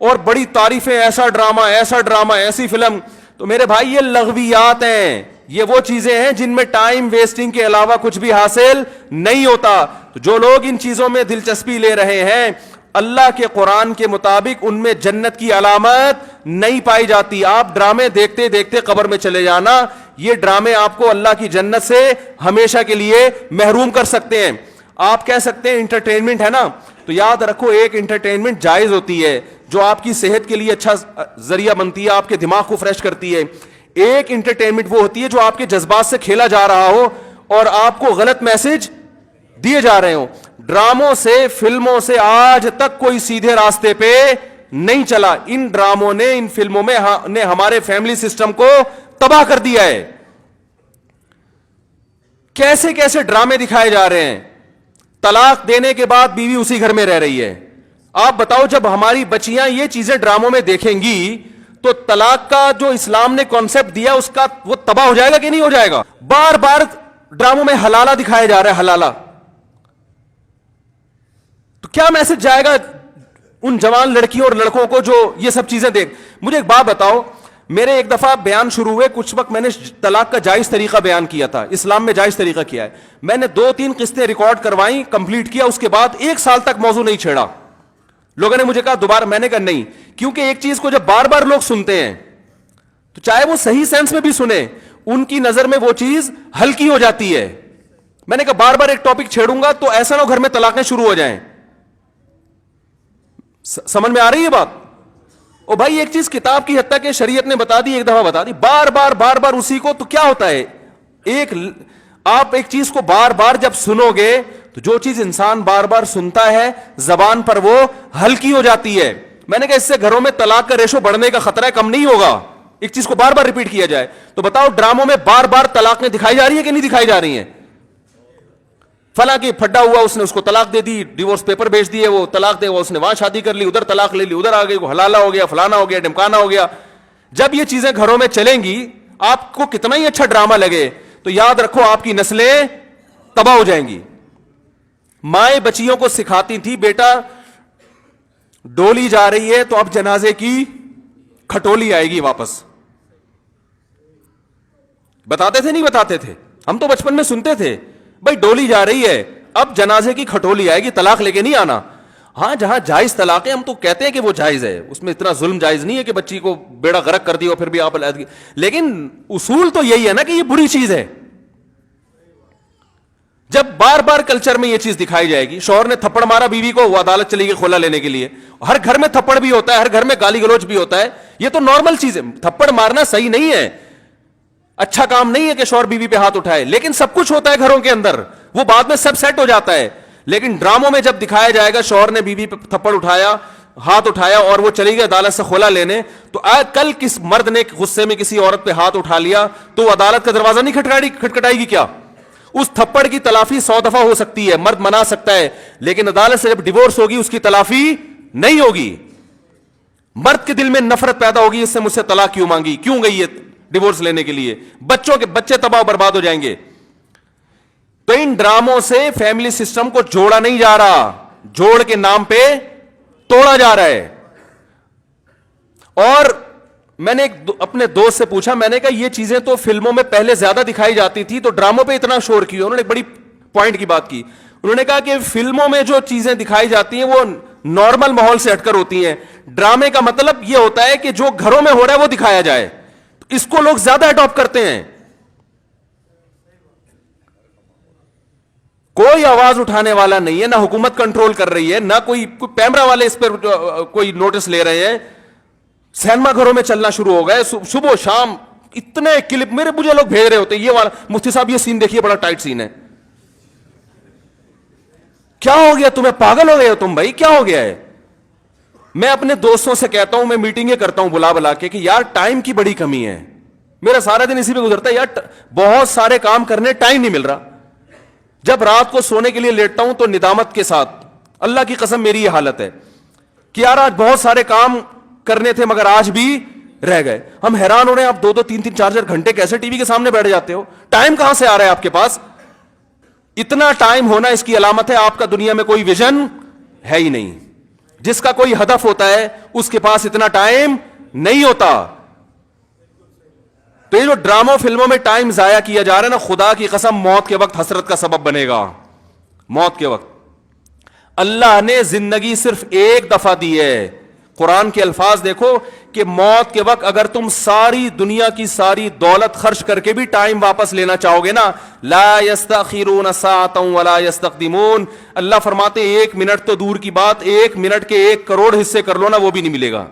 اور بڑی تعریفیں، ایسا ڈرامہ ایسی فلم. تو میرے بھائی یہ لغویات ہیں، یہ وہ چیزیں ہیں جن میں ٹائم ویسٹنگ کے علاوہ کچھ بھی حاصل نہیں ہوتا. تو جو لوگ ان چیزوں میں دلچسپی لے رہے ہیں، اللہ کے قرآن کے مطابق ان میں جنت کی علامت نہیں پائی جاتی. آپ ڈرامے دیکھتے دیکھتے قبر میں چلے جانا، یہ ڈرامے آپ کو اللہ کی جنت سے ہمیشہ کے لیے محروم کر سکتے ہیں. آپ کہہ سکتے ہیں انٹرٹینمنٹ ہے نا، تو یاد رکھو ایک انٹرٹینمنٹ جائز ہوتی ہے جو آپ کی صحت کے لیے اچھا ذریعہ بنتی ہے، آپ کے دماغ کو فریش کرتی ہے. ایک انٹرٹینمنٹ وہ ہوتی ہے جو آپ کے جذبات سے کھیلا جا رہا ہو اور آپ کو غلط میسج دیے جا رہے ہوں. ڈراموں سے، فلموں سے آج تک کوئی سیدھے راستے پہ نہیں چلا. ان ڈراموں نے، ان فلموں میں نے ہمارے فیملی سسٹم کو تباہ کر دیا ہے. کیسے کیسے ڈرامے دکھائے جا رہے ہیں. طلاق دینے کے بعد بیوی اسی گھر میں رہ رہی ہے. آپ بتاؤ جب ہماری بچیاں یہ چیزیں ڈراموں میں دیکھیں گی تو طلاق کا جو اسلام نے کانسیپٹ دیا اس کا وہ تباہ ہو جائے گا کہ نہیں ہو جائے گا؟ بار بار ڈراموں میں حلالہ دکھایا جا رہا ہے، حلالہ. تو کیا میسج جائے گا ان جوان لڑکیوں اور لڑکوں کو جو یہ سب چیزیں دیکھ. مجھے ایک بات بتاؤ، میرے ایک دفعہ بیان شروع ہوئے، کچھ وقت میں نے طلاق کا جائز طریقہ بیان کیا تھا، اسلام میں جائز طریقہ کیا ہے. میں نے 2-3 قسطیں ریکارڈ کروائیں، کمپلیٹ کیا، اس کے بعد 1 سال تک موضوع نہیں چھیڑا. لوگوں نے مجھے کہا دوبارہ، میں نے کہا نہیں، کیونکہ ایک چیز کو جب بار بار لوگ سنتے ہیں تو چاہے وہ صحیح سینس میں بھی سنیں، ان کی نظر میں وہ چیز ہلکی ہو جاتی ہے. میں نے کہا بار بار ایک ٹاپک چھیڑوں گا تو ایسا نہ ہو گھر میں طلاقیں شروع ہو جائیں. سمجھ میں آ رہی ہے بات؟ او بھائی ایک چیز کتاب کی حد تک کہ شریعت نے بتا دی، ایک دفعہ بتا دی، بار بار اسی کو، تو کیا ہوتا ہے؟ آپ ایک چیز کو بار بار جب سنو گے تو جو چیز انسان بار بار سنتا ہے زبان پر وہ ہلکی ہو جاتی ہے. میں نے کہا اس سے گھروں میں طلاق کا ریشو بڑھنے کا خطرہ کم نہیں ہوگا ایک چیز کو بار بار ریپیٹ کیا جائے. تو بتاؤ ڈراموں میں بار بار طلاقیں دکھائی جا رہی ہیں کہ نہیں دکھائی جا رہی ہیں؟ فلاں کی پھڈا ہوا، اس نے اس کو طلاق دے دی، ڈیورس پیپر بھیج دیے، وہ طلاق دے، وہ اس نے وہاں شادی کر لی، ادھر طلاق لے لی، ادھر آ گئی، وہ حلالہ ہو گیا، فلانا ہو گیا، ڈمکانا ہو گیا. جب یہ چیزیں گھروں میں چلیں گی، آپ کو کتنا ہی اچھا ڈرامہ لگے تو یاد رکھو آپ کی نسلیں تباہ ہو جائیں گی. مائیں بچیوں کو سکھاتی تھی بیٹا ڈولی جا رہی ہے تو اب جنازے کی کھٹولی آئے گی واپس. بتاتے تھے نہیں بتاتے تھے؟ ہم تو بچپن میں سنتے تھے بھائی ڈولی جا رہی ہے اب جنازے کی کھٹولی آئے گی، طلاق لے کے نہیں آنا. ہاں جہاں جائز طلاق ہے ہم تو کہتے ہیں کہ وہ جائز ہے، اس میں اتنا ظلم جائز نہیں ہے کہ بچی کو بیڑا غرق کر دیا پھر بھی آپ علیحدگی. لیکن اصول تو یہی ہے نا کہ یہ بری چیز ہے. جب بار بار کلچر میں یہ چیز دکھائی جائے گی، شوہر نے تھپڑ مارا بیوی کو، وہ عدالت چلی گئی خلا لینے کے لیے. ہر گھر میں تھپڑ بھی ہوتا ہے، ہر گھر میں گالی گلوچ بھی ہوتا ہے، یہ تو نارمل چیز ہے. تھپڑ مارنا صحیح نہیں ہے، اچھا کام نہیں ہے کہ شوہر بیوی پہ ہاتھ اٹھائے، لیکن سب کچھ ہوتا ہے گھروں کے اندر، وہ بعد میں سب سیٹ ہو جاتا ہے. لیکن ڈراموں میں جب دکھایا جائے گا شوہر نے بیوی پہ تھپڑ اٹھایا، ہاتھ اٹھایا اور وہ چلی گئی عدالت سے خلا لینے، تو کل کس مرد نے غصے میں کسی عورت پہ ہاتھ اٹھا لیا تو وہ عدالت کا دروازہ نہیں کھٹکھٹائے گی کیا؟ اس تھپڑ کی تلافی 100 دفعہ ہو سکتی ہے، مرد منا سکتا ہے، لیکن عدالت سے جب ڈیورس ہوگی اس کی تلافی نہیں ہوگی. مرد کے دل میں نفرت پیدا ہوگی، اس سے مجھ سے طلاق کیوں مانگی، کیوں گئی ہے ڈیورس لینے کے لیے. بچے تباہ برباد ہو جائیں گے. تو ان ڈراموں سے فیملی سسٹم کو جوڑا نہیں جا رہا، جوڑ کے نام پہ توڑا جا رہا ہے. اور میں نے اپنے دوست سے پوچھا، میں نے کہا یہ چیزیں تو فلموں میں پہلے زیادہ دکھائی جاتی تھی تو ڈراموں پہ اتنا شور کیوں؟ انہوں نے بڑی پوائنٹ کی بات کی. انہوں نے کہا کہ فلموں میں جو چیزیں دکھائی جاتی ہیں وہ نارمل ماحول سے ہٹ کر ہوتی ہیں. ڈرامے کا مطلب یہ ہوتا ہے کہ جو گھروں میں ہو رہا ہے وہ دکھایا جائے. اس کو لوگ زیادہ اڈاپٹ کرتے ہیں. کوئی آواز اٹھانے والا نہیں ہے، نہ حکومت کنٹرول کر رہی ہے، نہ کوئی کیمرہ والے اس پر کوئی نوٹس لے رہے ہیں. سینما گھروں میں چلنا شروع ہو گئے، صبح و شام اتنے کلپ مجھے لوگ بھیج رہے ہوتے ہیں، یہ والا مفتی صاحب یہ سین دیکھیے بڑا ٹائٹ سین ہے. کیا ہو گیا تمہیں؟ پاگل ہو گئے ہو تم بھائی، کیا ہو گیا ہے؟ میں اپنے دوستوں سے کہتا ہوں، میں میٹنگیں کرتا ہوں بلا کے کہ یار ٹائم کی بڑی کمی ہے، میرا سارا دن اسی پہ گزرتا ہے یار، بہت سارے کام کرنے ٹائم نہیں مل رہا. جب رات کو سونے کے لیے لیٹتا ہوں تو ندامت کے ساتھ، اللہ کی قسم میری یہ حالت ہے کہ یار آج بہت سارے کام کرنے تھے مگر آج بھی رہ گئے. ہم حیران ہو رہے ہیں آپ 2-2 3-3 4-4 گھنٹے کیسے ٹی وی کے سامنے بیٹھ جاتے ہو؟ ٹائم کہاں سے آ رہا ہے آپ کے پاس؟ اتنا ٹائم ہونا اس کی علامت ہے آپ کا دنیا میں کوئی ویژن ہے ہی نہیں. جس کا کوئی ہدف ہوتا ہے اس کے پاس اتنا ٹائم نہیں ہوتا. تو یہ جو ڈراموں فلموں میں ٹائم ضائع کیا جا رہا ہے نا, خدا کی قسم موت کے وقت حسرت کا سبب بنے گا. موت کے وقت اللہ نے زندگی صرف ایک دفعہ دی ہے. قرآن کے الفاظ دیکھو کہ موت کے وقت اگر تم ساری دنیا کی ساری دولت خرچ کر کے بھی ٹائم واپس لینا چاہو گے نا, لا یستأخرون ساعۃ ولا یستقدمون, اللہ فرماتے ایک منٹ تو دور کی بات, ایک منٹ کے 1 کروڑ حصے کر لو نا وہ بھی نہیں ملے گا.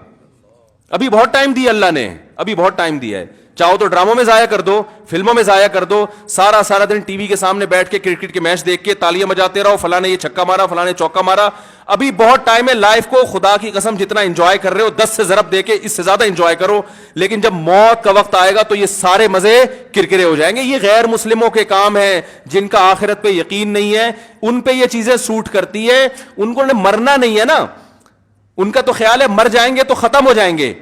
ابھی بہت ٹائم دیا اللہ نے, ابھی بہت ٹائم دیا ہے. چاہو تو ڈراموں میں ضائع کر دو, فلموں میں ضائع کر دو, سارا دن ٹی وی کے سامنے بیٹھ کے کرکٹ کے میچ دیکھ کے تالیاں بجاتے رہو, فلاں نے یہ چھکا مارا, فلاں نے چوکا مارا. ابھی بہت ٹائم ہے. لائف کو خدا کی قسم جتنا انجوائے کر رہے ہو 10 سے ضرب دے کے اس سے زیادہ انجوائے کرو. لیکن جب موت کا وقت آئے گا تو یہ سارے مزے کرکرے ہو جائیں گے. یہ غیر مسلموں کے کام ہیں جن کا آخرت پہ یقین نہیں ہے, ان پہ یہ چیزیں سوٹ کرتی ہے. ان کو مرنا نہیں ہے نا, ان کا تو خیال ہے مر جائیں گے تو ختم ہو جائیں گے,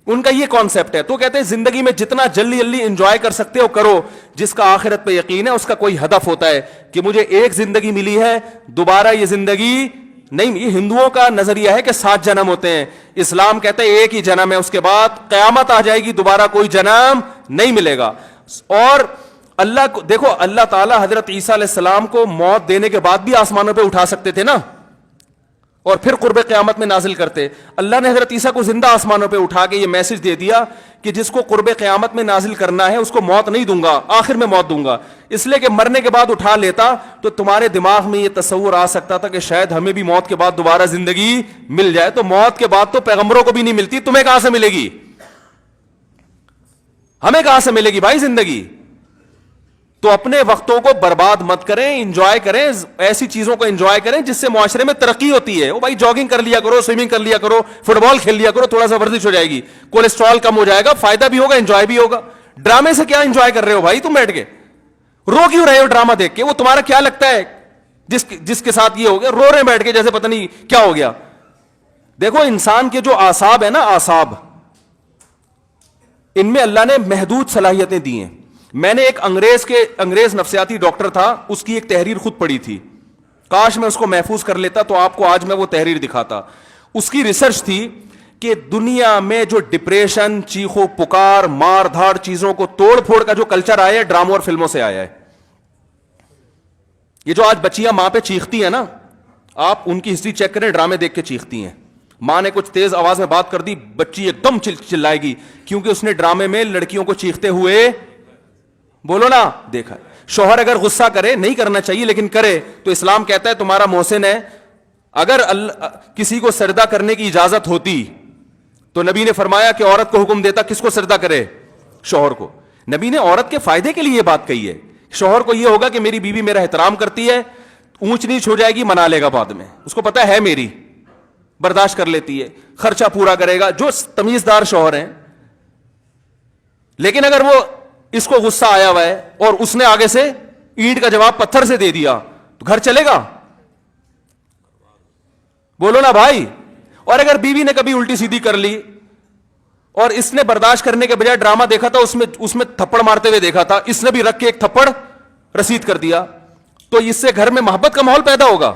ان کا یہ کانسیپٹ ہے. تو کہتے ہیں زندگی میں جتنا جلدی انجوائے کر سکتے ہو کرو. جس کا آخرت پہ یقین ہے اس کا کوئی ہدف ہوتا ہے کہ مجھے ایک زندگی ملی ہے, دوبارہ یہ زندگی نہیں. یہ ہندوؤں کا نظریہ ہے کہ 7 جنم ہوتے ہیں, اسلام کہتے ہیں ایک ہی جنم ہے, اس کے بعد قیامت آ جائے گی, دوبارہ کوئی جنم نہیں ملے گا. اور اللہ کو دیکھو, اللہ تعالیٰ حضرت عیسیٰ علیہ السلام کو موت دینے کے بعد بھی آسمانوں پہ اٹھا سکتے تھے نا, اور پھر قرب قیامت میں نازل کرتے. اللہ نے حضرت عیسیٰ کو زندہ آسمانوں پہ اٹھا کے یہ میسج دے دیا کہ جس کو قرب قیامت میں نازل کرنا ہے اس کو موت نہیں دوں گا, آخر میں موت دوں گا. اس لیے کہ مرنے کے بعد اٹھا لیتا تو تمہارے دماغ میں یہ تصور آ سکتا تھا کہ شاید ہمیں بھی موت کے بعد دوبارہ زندگی مل جائے. تو موت کے بعد تو پیغمبروں کو بھی نہیں ملتی, تمہیں کہاں سے ملے گی, ہمیں کہاں سے ملے گی بھائی زندگی. تو اپنے وقتوں کو برباد مت کریں, انجوائے کریں, ایسی چیزوں کو انجوائے کریں جس سے معاشرے میں ترقی ہوتی ہے. او بھائی جاگنگ کر لیا کرو, سوئمنگ کر لیا کرو, فٹ بال کھیل لیا کرو, تھوڑا سا ورزش ہو جائے گی, کولیسٹرول کم ہو جائے گا, فائدہ بھی ہوگا, انجوائے بھی ہوگا. ڈرامے سے کیا انجوائے کر رہے ہو بھائی, تم بیٹھ کے رو کیوں رہے ہو ڈرامہ دیکھ کے؟ وہ تمہارا کیا لگتا ہے جس کے ساتھ یہ ہو گیا, رو رہے بیٹھ کے جیسے پتہ نہیں کیا ہو گیا. دیکھو انسان کے جو اعصاب ہے نا, اعصاب, ان میں اللہ نے محدود صلاحیتیں دی ہیں. میں نے ایک انگریز نفسیاتی ڈاکٹر تھا, اس کی ایک تحریر خود پڑھی تھی, کاش میں اس کو محفوظ کر لیتا تو آپ کو آج میں وہ تحریر دکھاتا. اس کی ریسرچ تھی کہ دنیا میں جو ڈپریشن, چیخو پکار, مار دھاڑ, چیزوں کو توڑ پھوڑ کا جو کلچر آیا ہے ڈراموں اور فلموں سے آیا ہے. یہ جو آج بچیاں ماں پہ چیختی ہیں نا, آپ ان کی ہسٹری چیک کریں, ڈرامے دیکھ کے چیختی ہیں. ماں نے کچھ تیز آواز میں بات کر دی, بچی ایک دم چلائے گی, کیونکہ اس نے ڈرامے میں لڑکیوں کو چیختے ہوئے, بولو نا, دیکھا. شوہر اگر غصہ کرے, نہیں کرنا چاہیے لیکن کرے, تو اسلام کہتا ہے تمہارا محسن ہے. اگر کسی کو سجدہ کرنے کی اجازت ہوتی تو نبی نے فرمایا کہ عورت کو حکم دیتا کس کو سجدہ کرے, شوہر کو. نبی نے عورت کے فائدے کے لیے یہ بات کہی ہے. شوہر کو یہ ہوگا کہ میری بیوی میرا احترام کرتی ہے, اونچ نیچ ہو جائے گی منا لے گا بعد میں, اس کو پتا ہے میری, برداشت کر لیتی ہے, خرچہ پورا کرے گا, جو تمیزدار شوہر ہیں. لیکن اگر وہ اس کو غصہ آیا ہوا ہے اور اس نے آگے سے اینٹ کا جواب پتھر سے دے دیا تو گھر چلے گا, بولو نا بھائی. اور اگر بیوی نے کبھی الٹی سیدھی کر لی اور اس نے برداشت کرنے کے بجائے ڈرامہ دیکھا تھا, اس میں تھپڑ مارتے ہوئے دیکھا تھا, اس نے بھی رکھ کے ایک تھپڑ رسید کر دیا, تو اس سے گھر میں محبت کا ماحول پیدا ہوگا,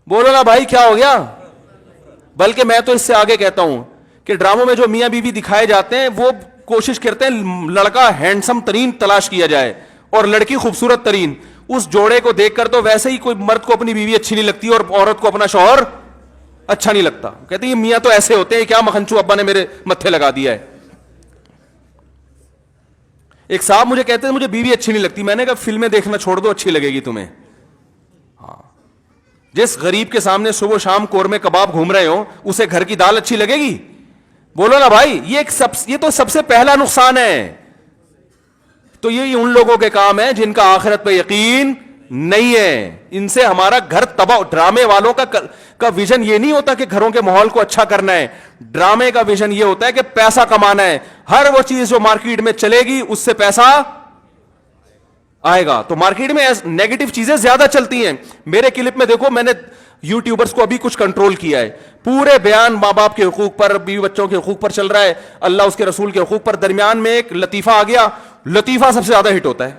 بولو نا بھائی کیا ہو گیا. بلکہ میں تو اس سے آگے کہتا ہوں کہ ڈراموں میں جو میاں بیوی دکھائے جاتے ہیں وہ کوشش کرتے ہیں لڑکا ہینڈسم ترین تلاش کیا جائے اور لڑکی خوبصورت ترین. اس جوڑے کو دیکھ کر تو ویسے ہی کوئی مرد کو اپنی بیوی اچھی نہیں لگتی اور عورت کو اپنا شوہر اچھا نہیں لگتا. کہتے ہیں یہ میاں تو ایسے ہوتے ہیں, کیا مکھنچو ابا نے میرے متھے لگا دیا ہے. ایک صاحب مجھے کہتے ہیں مجھے بیوی اچھی نہیں لگتی. میں نے کہا فلمیں دیکھنا چھوڑ دو, اچھی لگے گی تمہیں. ہاں, جس غریب کے سامنے صبح شام قورمے کباب گھوم رہے ہو اسے گھر کی دال اچھی لگے گی, بولو نا بھائی. یہ تو سب سے پہلا نقصان ہے. تو یہ ان لوگوں کے کام ہے جن کا آخرت پہ یقین نہیں ہے, ان سے ہمارا گھر تباہ. ڈرامے والوں کا ویژن یہ نہیں ہوتا کہ گھروں کے ماحول کو اچھا کرنا ہے. ڈرامے کا ویژن یہ ہوتا ہے کہ پیسہ کمانا ہے. ہر وہ چیز جو مارکیٹ میں چلے گی اس سے پیسہ آئے گا. تو مارکیٹ میں نیگیٹو چیزیں زیادہ چلتی ہیں. میرے کلپ میں دیکھو, میں نے یوٹیوبرز کو ابھی کچھ کنٹرول کیا ہے. پورے بیان ماں باپ کے حقوق پر, بیوی بچوں کے حقوق پر چل رہا ہے, اللہ اس کے رسول کے حقوق پر. درمیان میں ایک لطیفہ آ گیا, لطیفہ سب سے زیادہ ہٹ ہوتا ہے,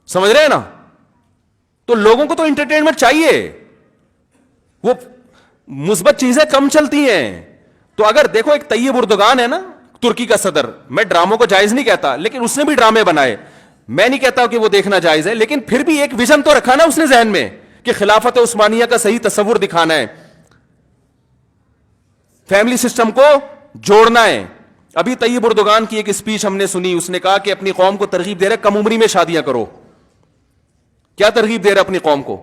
سمجھ رہے ہیں نا. تو لوگوں کو تو انٹرٹینمنٹ چاہیے. وہ مثبت چیزیں کم چلتی ہیں. تو اگر دیکھو ایک طیب اردگان ہے نا ترکی کا صدر, میں ڈراموں کو جائز نہیں کہتا, لیکن اس نے بھی ڈرامے بنائے, میں نہیں کہتا کہ وہ دیکھنا جائز ہے, لیکن پھر بھی ایک ویژن تو رکھا نا اس نے ذہن میں کہ خلافت عثمانیہ کا صحیح تصور دکھانا ہے, فیملی سسٹم کو جوڑنا ہے. ابھی طیب اردگان کی ایک اسپیچ ہم نے سنی, اس نے کہا کہ اپنی قوم کو ترغیب دے رہے کم عمری میں شادیاں کرو. کیا ترغیب دے رہے اپنی قوم کو؟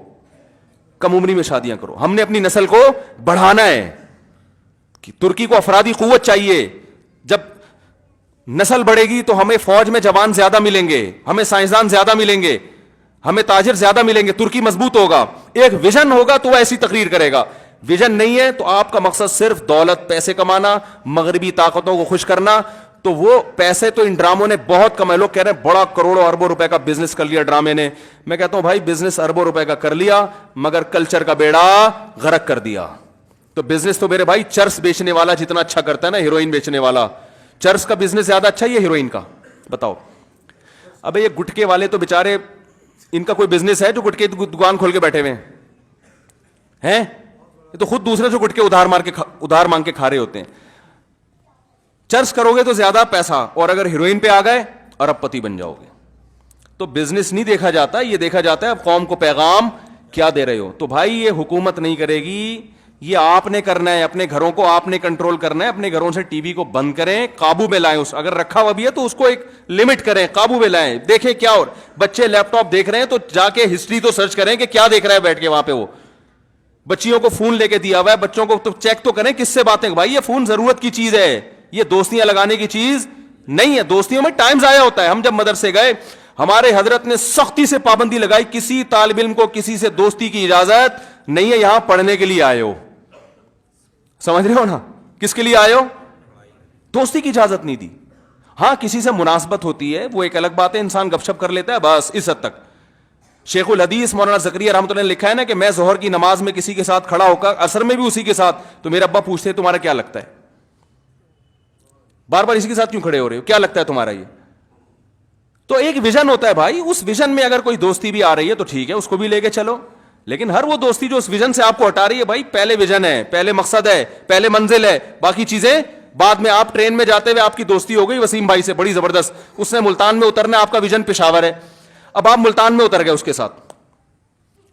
کم عمری میں شادیاں کرو. ہم نے اپنی نسل کو بڑھانا ہے کہ ترکی کو افرادی قوت چاہیے. جب نسل بڑھے گی تو ہمیں فوج میں جوان زیادہ ملیں گے, ہمیں سائنسدان زیادہ ملیں گے, ہمیں تاجر زیادہ ملیں گے, ترکی مضبوط ہوگا. ایک ویژن ہوگا تو وہ ایسی تقریر کرے گا. ویژن نہیں ہے تو آپ کا مقصد صرف دولت, پیسے کمانا, مغربی طاقتوں کو خوش کرنا, تو وہ پیسے تو ان ڈراموں نے بہت کمائے. لوگ کہہ رہے ہیں بڑا کروڑوں اربوں روپے کا بزنس کر لیا ڈرامے نے. میں کہتا ہوں بھائی بزنس اربوں روپے کا کر لیا مگر کلچر کا بیڑا غرق کر دیا. تو بزنس تو میرے بھائی چرس بیچنے والا جتنا اچھا کرتا ہے نا, ہیروئن بیچنے والا, چرس کا بزنس زیادہ اچھا ہے یا ہیروئن کا؟ بتاؤ. ابے یہ گٹکے والے تو بےچارے, ان کا کوئی بزنس ہے جو گٹکے دکان کھول کے بیٹھے ہوئے ہیں؟ یہ تو خود دوسرے سے گٹکے ادھار مانگ کے کھا رہے ہوتے ہیں. چرس کرو گے تو زیادہ پیسہ, اور اگر ہیروئن پہ آ گئے ارب پتی بن جاؤ گے. تو بزنس نہیں دیکھا جاتا, یہ دیکھا جاتا ہے اب قوم کو پیغام کیا دے رہے ہو. تو بھائی یہ حکومت نہیں کرے گی, یہ آپ نے کرنا ہے. اپنے گھروں کو آپ نے کنٹرول کرنا ہے. اپنے گھروں سے ٹی وی کو بند کریں, قابو میں لائیں. اگر رکھا ہوا بھی ہے تو اس کو ایک لمٹ کریں, قابو میں لائیں. دیکھیں کیا, اور بچے لیپ ٹاپ دیکھ رہے ہیں تو جا کے ہسٹری تو سرچ کریں کہ کیا دیکھ رہا ہے بیٹھ کے وہاں پہ. وہ بچیوں کو فون لے کے دیا ہوا ہے, بچوں کو تو چیک تو کریں کس سے باتیں. بھائی یہ فون ضرورت کی چیز ہے, یہ دوستیاں لگانے کی چیز نہیں ہے. دوستیوں میں ٹائم ضائع ہوتا ہے. ہم جب مدرسے گئے ہمارے حضرت نے سختی سے پابندی لگائی, کسی طالب علم کو کسی سے دوستی کی اجازت نہیں ہے, یہاں پڑھنے کے لیے آئے ہو. سمجھ رہے ہو نا, کس کے لیے آئے ہو؟ دوستی کی اجازت نہیں دی. ہاں کسی سے مناسبت ہوتی ہے وہ ایک الگ بات ہے, انسان گپ شپ کر لیتا ہے, بس اس حد تک. شیخ الحدیث مولانا زکریا رحمۃ اللہ نے لکھا ہے نا کہ میں ظہر کی نماز میں کسی کے ساتھ کھڑا ہو کر, عصر میں بھی اسی کے ساتھ, تو میرے ابا پوچھتے تمہارا کیا لگتا ہے, بار بار اسی کے ساتھ کیوں کھڑے ہو رہے ہو, کیا لگتا ہے تمہارا یہ؟ تو ایک ویژن ہوتا ہے بھائی, اس ویژن میں اگر کوئی دوستی بھی آ رہی ہے تو ٹھیک ہے, اس کو بھی لے کے چلو. لیکن ہر وہ دوستی جو اس ویژن سے آپ کو ہٹا رہی ہے, بھائی پہلے ویژن ہے, پہلے مقصد ہے, پہلے منزل ہے, باقی چیزیں بعد میں. آپ ٹرین میں جاتے ہوئے آپ کی دوستی ہو گئی وسیم بھائی سے بڑی زبردست, اس نے ملتان میں اترنا, آپ کا ویژن پشاور ہے, اب آپ ملتان میں اتر گئے اس کے ساتھ.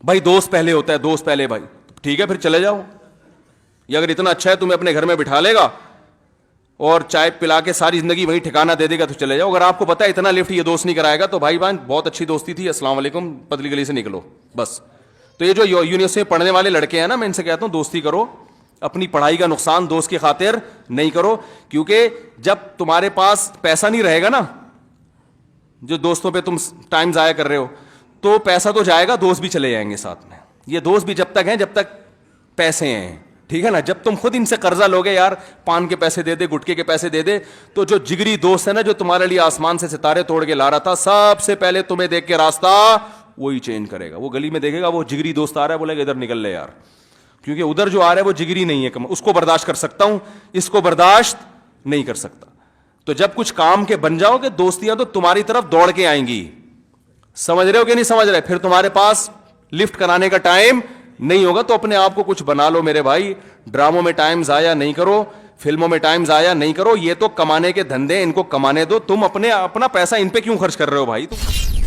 بھائی دوست پہلے ہوتا ہے, دوست پہلے. بھائی ٹھیک ہے پھر چلے جاؤ, یہ اگر اتنا اچھا ہے تمہیں اپنے گھر میں بٹھا لے گا اور چائے پلا کے ساری زندگی وہیں ٹھکانہ دے دے گا تو چلے جاؤ. اگر آپ کو پتا ہے اتنا لفٹ یہ دوست نہیں کرائے گا تو بھائی بہن بہت اچھی دوستی تھی, السلام علیکم, پتلی گلی سے نکلو بس. تو یہ جو یونیورسٹی میں پڑھنے والے لڑکے ہیں نا, میں ان سے کہتا ہوں دوستی کرو, اپنی پڑھائی کا نقصان دوست کی خاطر نہیں کرو. کیونکہ جب تمہارے پاس پیسہ نہیں رہے گا نا, جو دوستوں پہ تم ٹائم ضائع کر رہے ہو, تو پیسہ تو جائے گا, دوست بھی چلے جائیں گے ساتھ میں. یہ دوست بھی جب تک ہیں جب تک پیسے ہیں, ٹھیک ہے نا. جب تم خود ان سے قرضہ لوگے, یار پان کے پیسے دے دے, گٹکے کے پیسے دے دے, تو جو جگری دوست ہے نا, جو تمہارے لیے آسمان سے ستارے توڑ کے لا رہا تھا, سب سے پہلے تمہیں دیکھ کے راستہ وہی چینج کرے گا. وہ گلی میں دیکھے گا وہ جگری دوست آ رہا ہے, بولے گا ادھر نکل لے یار, کیونکہ ادھر جو آ رہا ہے وہ جگری نہیں ہے, اس کو برداشت کر سکتا ہوں, اس کو برداشت نہیں کر سکتا. تو جب کچھ کام کے بن جاؤ گے, دوستیاں تو تمہاری طرف دوڑ کے آئیں گی. سمجھ رہے ہو کہ نہیں سمجھ رہے؟ پھر تمہارے پاس لفٹ کرانے کا ٹائم نہیں ہوگا. تو اپنے آپ کو کچھ بنا لو میرے بھائی, ڈراموں میں ٹائم ضائع نہیں کرو, فلموں میں ٹائم ضائع نہیں کرو. یہ تو کمانے کے دھندے, ان کو کمانے دو. تم اپنا پیسہ ان پہ کیوں خرچ کر رہے ہو بھائی؟ تم